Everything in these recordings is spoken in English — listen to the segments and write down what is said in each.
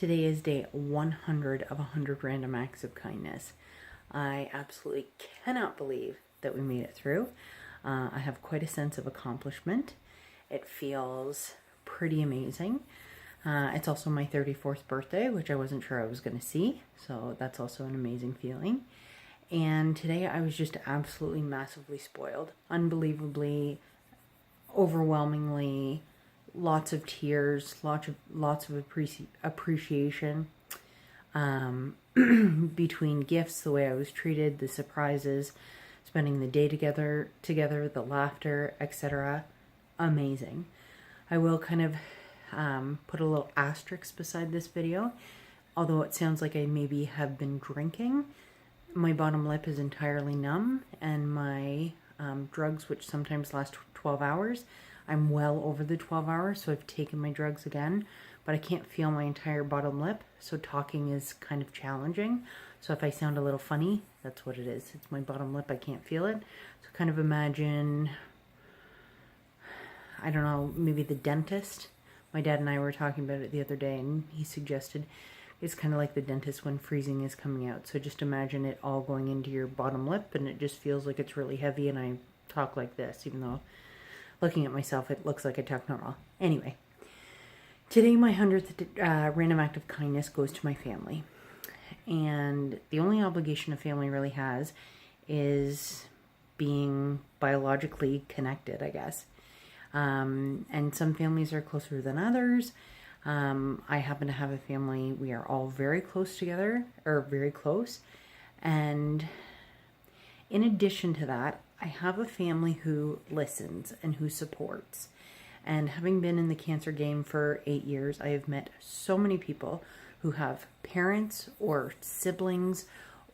Today is day 100 of 100 random acts of kindness. I absolutely cannot believe that we made it through. I have quite a sense of accomplishment. It feels pretty amazing. It's also my 34th birthday, which I wasn't sure I was going to see, so that's also an amazing feeling. And today I was just absolutely massively spoiled. Unbelievably, overwhelmingly, lots of tears, lots of appreciation between gifts, the way I was treated, the surprises, spending the day together, the laughter, etc. Amazing. I will kind of put a little asterisk beside this video. Although it sounds like I maybe have been drinking, my bottom lip is entirely numb, and my drugs, which sometimes last 12 hours, I'm well over the 12 hours, so I've taken my drugs again, but I can't feel my entire bottom lip, so talking is kind of challenging. So if I sound a little funny, that's what it is. It's my bottom lip, I can't feel it. So kind of imagine, I don't know, maybe the dentist. My dad and I were talking about it the other day, and he suggested it's kind of like the dentist when freezing is coming out. So just imagine it all going into your bottom lip, and it just feels like it's really heavy, and I talk like this, even though looking at myself, it looks like I talk normal. Anyway, today my 100th random act of kindness goes to my family. And the only obligation a family really has is being biologically connected, I guess. And some families are closer than others. I happen to have a family, we are all very close together, or very close. And in addition to that, I have a family who listens and who supports. And having been in the cancer game for 8 years, I have met so many people who have parents or siblings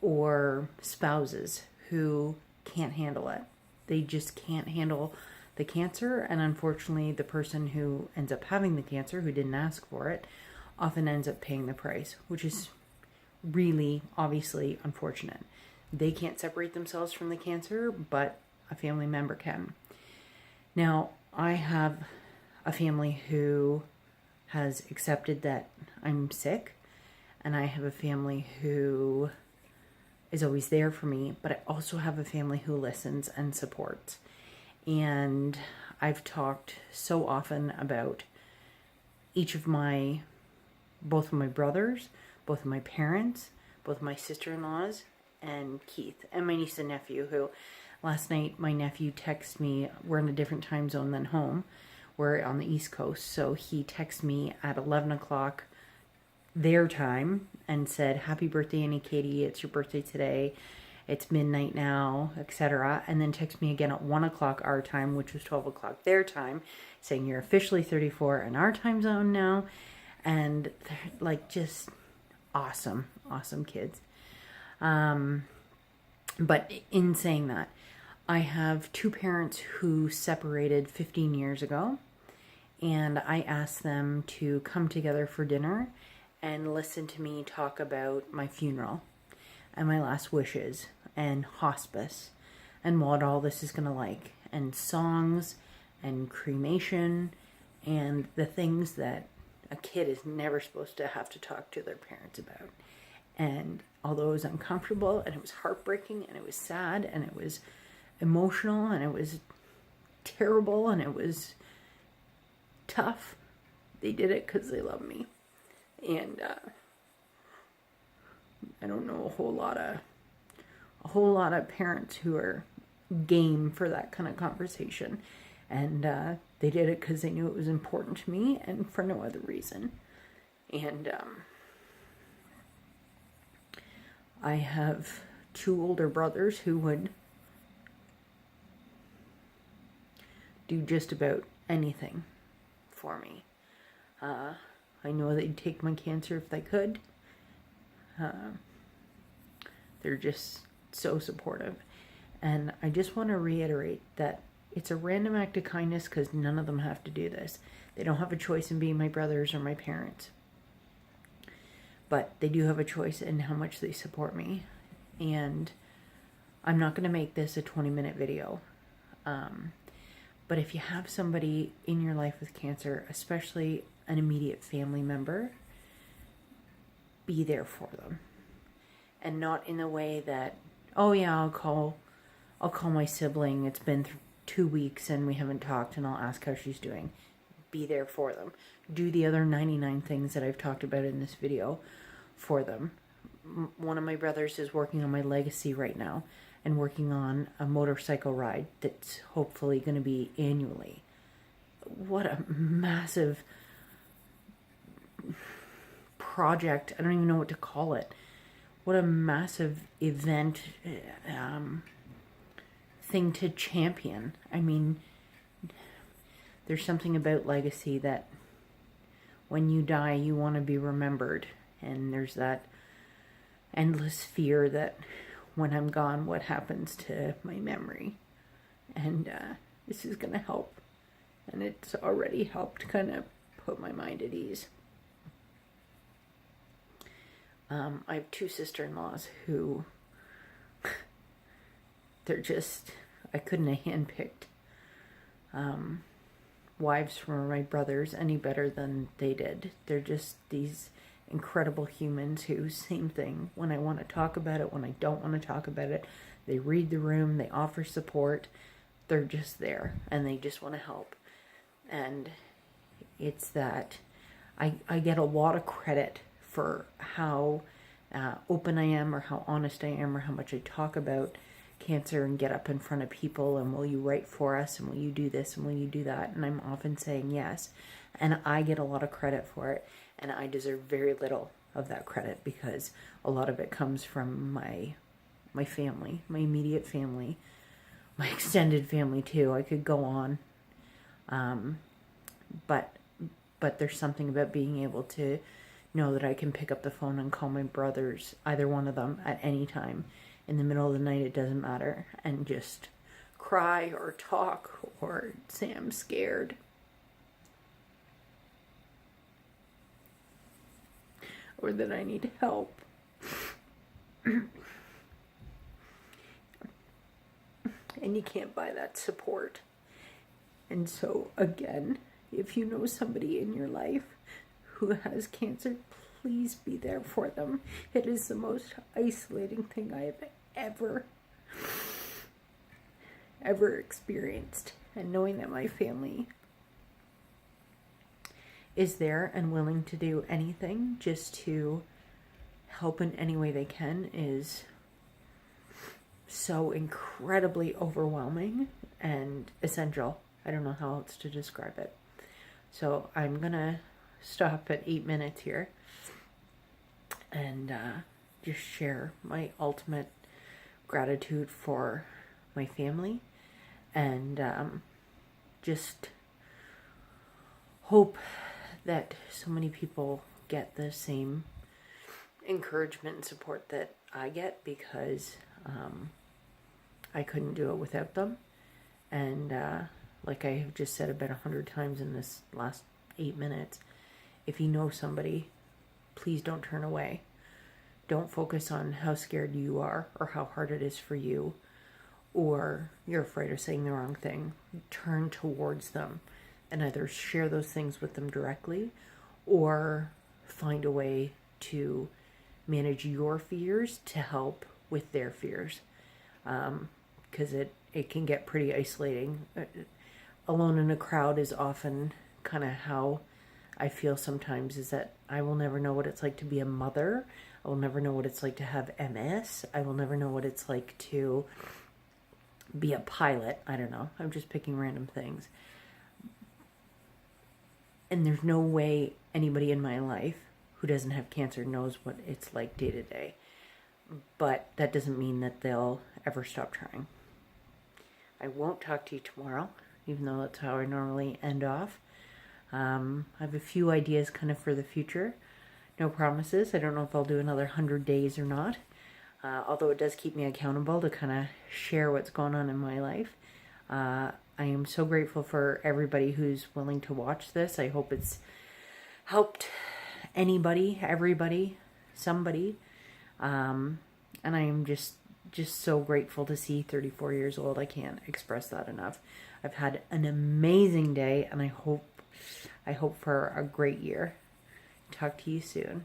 or spouses who can't handle it. They just can't handle the cancer, and unfortunately the person who ends up having the cancer, who didn't ask for it, often ends up paying the price, which is really obviously unfortunate. They can't separate themselves from the cancer, but a family member can. Now, I have a family who has accepted that I'm sick, and I have a family who is always there for me, but I also have a family who listens and supports. And I've talked so often about both of my brothers, both of my parents, both of my sister-in-laws, and Keith, and my niece and nephew, who last night my nephew texted me. We're in a different time zone than home. We're on the East Coast, so he texted me at 11 o'clock their time and said, "Happy birthday, Annie Katie, it's your birthday today. It's midnight now," etc. And then text me again at 1 o'clock our time, which was 12 o'clock their time, saying you're officially 34 in our time zone now. And they're like just awesome kids. But in saying that, I have two parents who separated 15 years ago, and I asked them to come together for dinner and listen to me talk about my funeral and my last wishes and hospice and what all this is gonna like, and songs and cremation and the things that a kid is never supposed to have to talk to their parents about. And although it was uncomfortable and it was heartbreaking and it was sad and it was emotional and it was terrible and it was tough, they did it because they love me. And I don't know a whole lot of parents who are game for that kind of conversation, and they did it because they knew it was important to me and for no other reason. And I have two older brothers who would do just about anything for me. I know they'd take my cancer if they could. They're just so supportive. And I just want to reiterate that it's a random act of kindness because none of them have to do this. They don't have a choice in being my brothers or my parents. But they do have a choice in how much they support me. And I'm not going to make this a 20-minute video. But if you have somebody in your life with cancer, especially an immediate family member, be there for them. And not in the way that, oh yeah, I'll call my sibling. It's been 2 weeks and we haven't talked and I'll ask how she's doing. Be there for them. Do the other 99 things that I've talked about in this video for them. One of my brothers is working on my legacy right now and working on a motorcycle ride that's hopefully going to be annually. What a massive project. I don't even know what to call it. What a massive event, thing to champion. I mean, there's something about legacy that when you die, you want to be remembered. And there's that endless fear that when I'm gone, what happens to my memory? And this is going to help. And it's already helped kind of put my mind at ease. I have 2 sister-in-laws who, they're just, I couldn't have handpicked wives for my brothers any better than they did. They're just these incredible humans who, same thing, when I want to talk about it, when I don't want to talk about it, they read the room, they offer support, they're just there, and they just want to help. And it's that I get a lot of credit for how open I am, or how honest I am, or how much I talk about cancer and get up in front of people and will you write for us and will you do this and will you do that, and I'm often saying yes, and I get a lot of credit for it, and I deserve very little of that credit because a lot of it comes from my family, my immediate family, my extended family too. I could go on, but there's something about being able to know that I can pick up the phone and call my brothers, either one of them, at any time. In the middle of the night, it doesn't matter, and just cry or talk or say I'm scared. Or that I need help. And you can't buy that support. And so, again, if you know somebody in your life who has cancer, please be there for them. It is the most isolating thing I have ever experienced. And knowing that my family is there and willing to do anything just to help in any way they can is so incredibly overwhelming and essential. I don't know how else to describe it. So I'm gonna stop at 8 minutes here and just share my ultimate gratitude for my family, and just hope that so many people get the same encouragement and support that I get, because I couldn't do it without them. And like I have just said about 100 times in this last 8 minutes, if you know somebody, please don't turn away. Don't focus on how scared you are or how hard it is for you, or you're afraid of saying the wrong thing. Turn towards them and either share those things with them directly or find a way to manage your fears to help with their fears. Because it can get pretty isolating. Alone in a crowd is often kind of how I feel sometimes, is that I will never know what it's like to be a mother. I will never know what it's like to have MS. I will never know what it's like to be a pilot. I don't know. I'm just picking random things. And there's no way anybody in my life who doesn't have cancer knows what it's like day to day. But that doesn't mean that they'll ever stop trying. I won't talk to you tomorrow, even though that's how I normally end off. I have a few ideas kind of for the future. No promises. I don't know if I'll do another 100 days or not. Although it does keep me accountable to kind of share what's going on in my life. I am so grateful for everybody who's willing to watch this. I hope it's helped anybody, everybody, somebody. And I am just so grateful to see 34 years old. I can't express that enough. I've had an amazing day, and I hope for a great year. Talk to you soon.